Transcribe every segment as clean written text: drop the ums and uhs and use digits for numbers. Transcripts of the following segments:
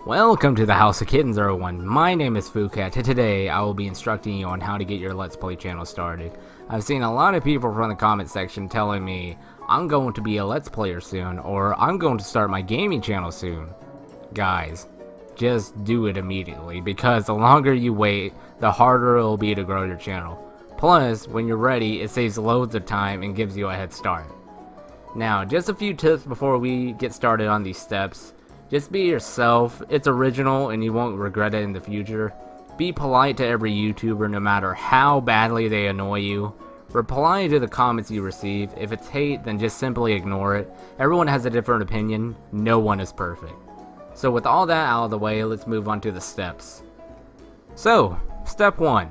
Welcome to the House of Kittens 01. My name is Fukat, and today I will be instructing you on how to get your Let's Play channel started. I've seen a lot of people from the comment section telling me, I'm going to be a Let's Player soon, or I'm going to start my gaming channel soon. Guys, just do it immediately, because the longer you wait, the harder it will be to grow your channel. Plus, when you're ready, it saves loads of time and gives you a head start. Now, just a few tips before we get started on these steps. Just be yourself, it's original and you won't regret it in the future. Be polite to every YouTuber no matter how badly they annoy you. Reply to the comments you receive. If it's hate, then just simply ignore it. Everyone has a different opinion, no one is perfect. So with all that out of the way, let's move on to the steps. So, step 1.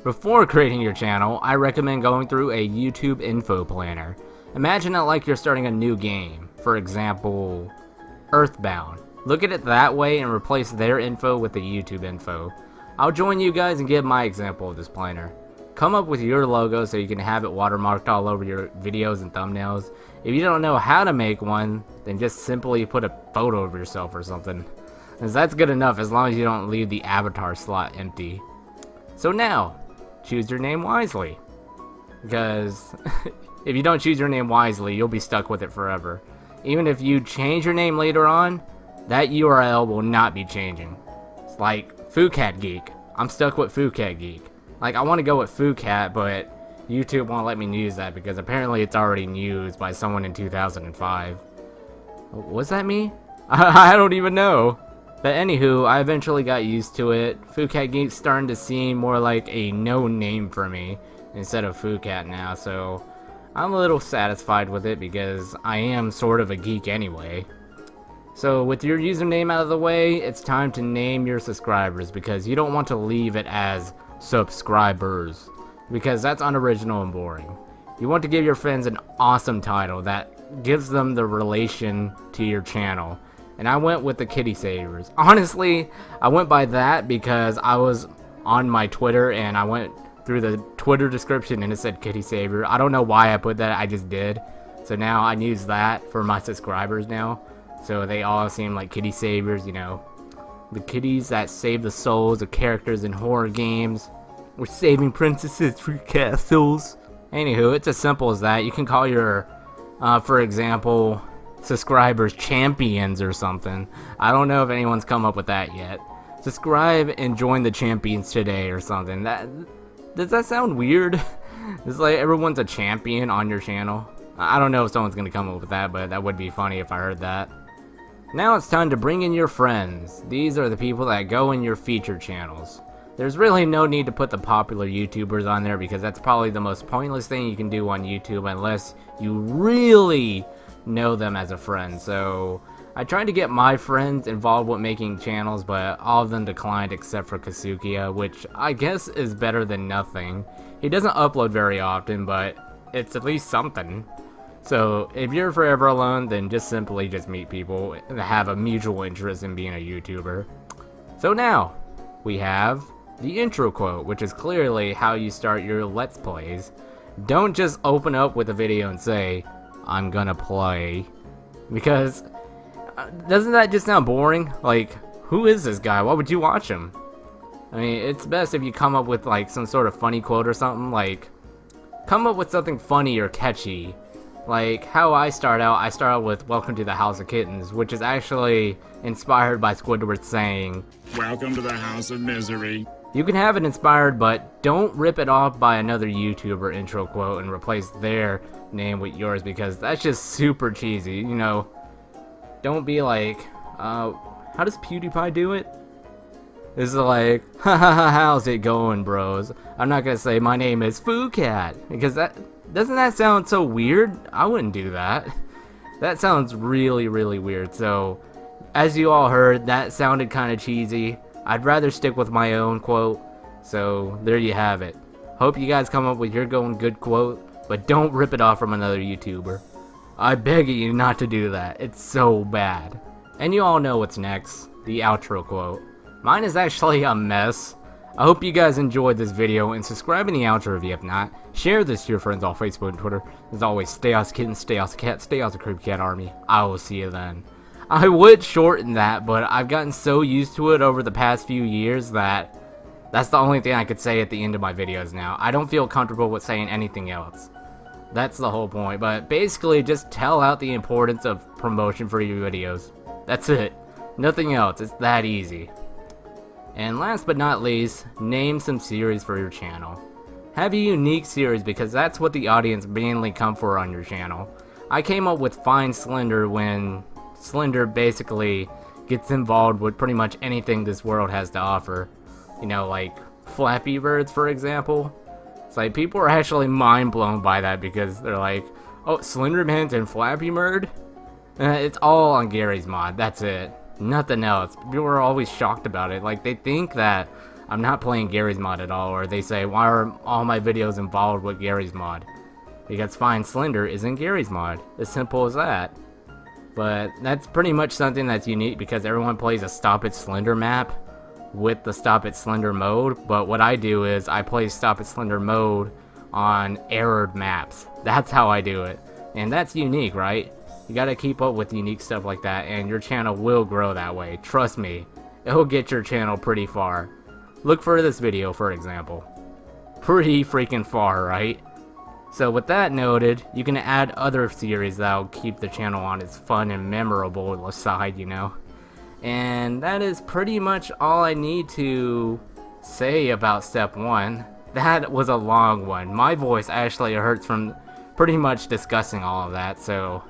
Before creating your channel, I recommend going through a YouTube info planner. Imagine it like you're starting a new game. For example, Earthbound. Look at it that way and replace their info with the YouTube info. I'll join you guys and give my example of this planner. Come up with your logo so you can have it watermarked all over your videos and thumbnails. If you don't know how to make one, then just simply put a photo of yourself or something. Because that's good enough as long as you don't leave the avatar slot empty. So now, choose your name wisely. Because if you don't choose your name wisely, you'll be stuck with it forever. Even if you change your name later on, that URL will not be changing. It's like Fukat Geek. I'm stuck with Fukat Geek. Like, I want to go with Fukat, but YouTube won't let me use that because apparently it's already used by someone in 2005. Was that me? I don't even know. But anywho, I eventually got used to it. Fukat Geek's starting to seem more like a known name for me instead of Fukat now, so I'm a little satisfied with it because I am sort of a geek anyway. So with your username out of the way, it's time to name your subscribers because you don't want to leave it as subscribers because that's unoriginal and boring. You want to give your friends an awesome title that gives them the relation to your channel. And I went with the Kitty Savers. Honestly, I went by that because I was on my Twitter and I went through the Twitter description and it said Kitty Saver. I don't know why I put that, I just did. So now I use that for my subscribers now. So they all seem like Kitty Savers, you know. The kitties that save the souls of characters in horror games. We're saving princesses for castles. Anywho, it's as simple as that. You can call your, for example, subscribers champions or something. I don't know if anyone's come up with that yet. Subscribe and join the champions today or something. Does that sound weird? It's like everyone's a champion on your channel. I don't know if someone's gonna come up with that, but that would be funny if I heard that. Now it's time to bring in your friends. These are the people that go in your featured channels. There's really no need to put the popular YouTubers on there because that's probably the most pointless thing you can do on YouTube unless you really know them as a friend. So I tried to get my friends involved with making channels, but all of them declined except for Kasukia, which I guess is better than nothing. He doesn't upload very often, but it's at least something. So if you're forever alone, then just simply just meet people that have a mutual interest in being a YouTuber. So now, we have the intro quote, which is clearly how you start your Let's Plays. Don't just open up with a video and say, I'm gonna play, because doesn't that just sound boring? Like, who is this guy? Why would you watch him? I mean, it's best if you come up with like some sort of funny quote or something. Like, come up with something funny or catchy. Like how I start out with Welcome to the House of Kittens, which is actually inspired by Squidward saying, Welcome to the House of Misery. You can have it inspired, but don't rip it off by another YouTuber intro quote and replace their name with yours because that's just super cheesy, you know. Don't be like, how does PewDiePie do it? It's like, haha, how's it going, bros? I'm not gonna say my name is Fukat, because doesn't that sound so weird? I wouldn't do that. That sounds really, really weird. So, as you all heard, that sounded kind of cheesy. I'd rather stick with my own quote. So, there you have it. Hope you guys come up with your own good quote, but don't rip it off from another YouTuber. I beg you not to do that. It's so bad. And you all know what's next. The outro quote. Mine is actually a mess. I hope you guys enjoyed this video, and subscribe in the outro if you have not. Share this to your friends on Facebook and Twitter. As always, stay awesome kittens, stay awesome cat, stay awesome creepy cat army. I will see you then. I would shorten that, but I've gotten so used to it over the past few years that that's the only thing I could say at the end of my videos now. I don't feel comfortable with saying anything else. That's the whole point, but basically just tell out the importance of promotion for your videos. That's it. Nothing else. It's that easy. And last but not least, name some series for your channel. Have a unique series because that's what the audience mainly come for on your channel. I came up with Find Slender when Slender basically gets involved with pretty much anything this world has to offer. You know, like Flappy Birds, for example. It's like people are actually mind blown by that because they're like, oh, Slenderman's and Flappy Bird? It's all on Garry's Mod, that's it. Nothing else. People are always shocked about it. Like, they think that I'm not playing Garry's Mod at all, or they say, why are all my videos involved with Garry's Mod? Because Find Slender isn't Garry's Mod. As simple as that. But that's pretty much something that's unique because everyone plays a Stop It Slender map with the Stop It Slender mode, but what I do is I play Stop It Slender mode on errored maps. That's how I do it. And that's unique, right? You gotta keep up with unique stuff like that, and your channel will grow that way. Trust me, it'll get your channel pretty far. Look for this video, for example. Pretty freaking far, right? So with that noted, you can add other series that'll keep the channel on its fun and memorable side, you know? And that is pretty much all I need to say about step 1. That was a long one. My voice actually hurts from pretty much discussing all of that, so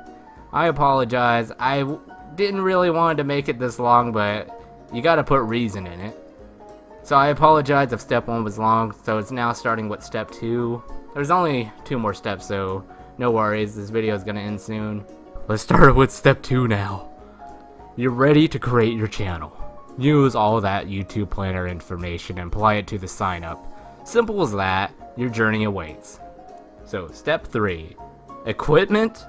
I apologize. I didn't really want to make it this long, but you gotta put reason in it. So I apologize if step 1 was long, so it's now starting with step 2. There's only 2 more steps, so no worries, this video is gonna end soon. Let's start with step 2 now. You're ready to create your channel. Use all that YouTube planner information and apply it to the sign up. Simple as that, your journey awaits. So step 3, equipment?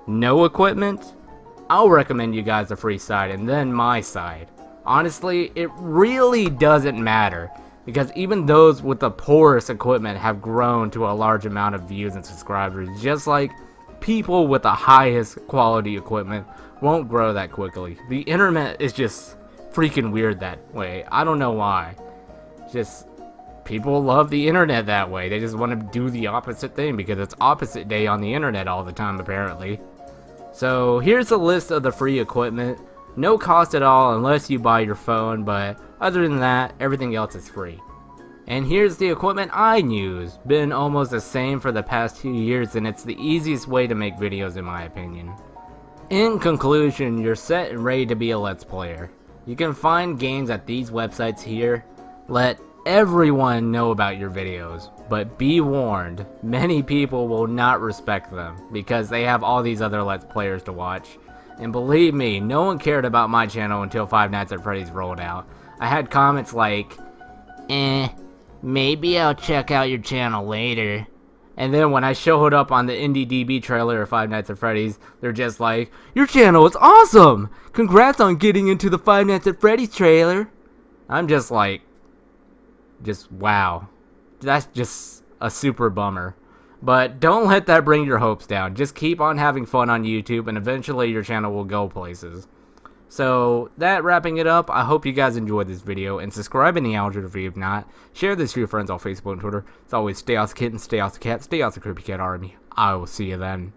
No equipment? I'll recommend you guys a free site and then my site. Honestly, it really doesn't matter because even those with the poorest equipment have grown to a large amount of views and subscribers, just like people with the highest quality equipment won't grow that quickly. The internet is just freaking weird that way. I don't know why. Just people love the internet that way. They just want to do the opposite thing because it's opposite day on the internet all the time apparently. So here's a list of the free equipment. No cost at all unless you buy your phone, but other than that, everything else is free. And here's the equipment I use. Been almost the same for the past 2 years, and it's the easiest way to make videos in my opinion. In conclusion, you're set and ready to be a Let's Player. You can find games at these websites here. Let everyone know about your videos, but be warned, many people will not respect them because they have all these other Let's Players to watch. And believe me, no one cared about my channel until Five Nights at Freddy's rolled out. I had comments like, maybe I'll check out your channel later. And then when I showed up on the IndieDB trailer of Five Nights at Freddy's, they're just like, your channel is awesome! Congrats on getting into the Five Nights at Freddy's trailer! I'm just like, wow. That's just a super bummer. But don't let that bring your hopes down. Just keep on having fun on YouTube and eventually your channel will go places. So, that wrapping it up, I hope you guys enjoyed this video, and subscribe in the outro if you have not. Share this to your friends on Facebook and Twitter. As always, stay awesome kitten, stay awesome cat, stay awesome creepy cat army. I will see you then.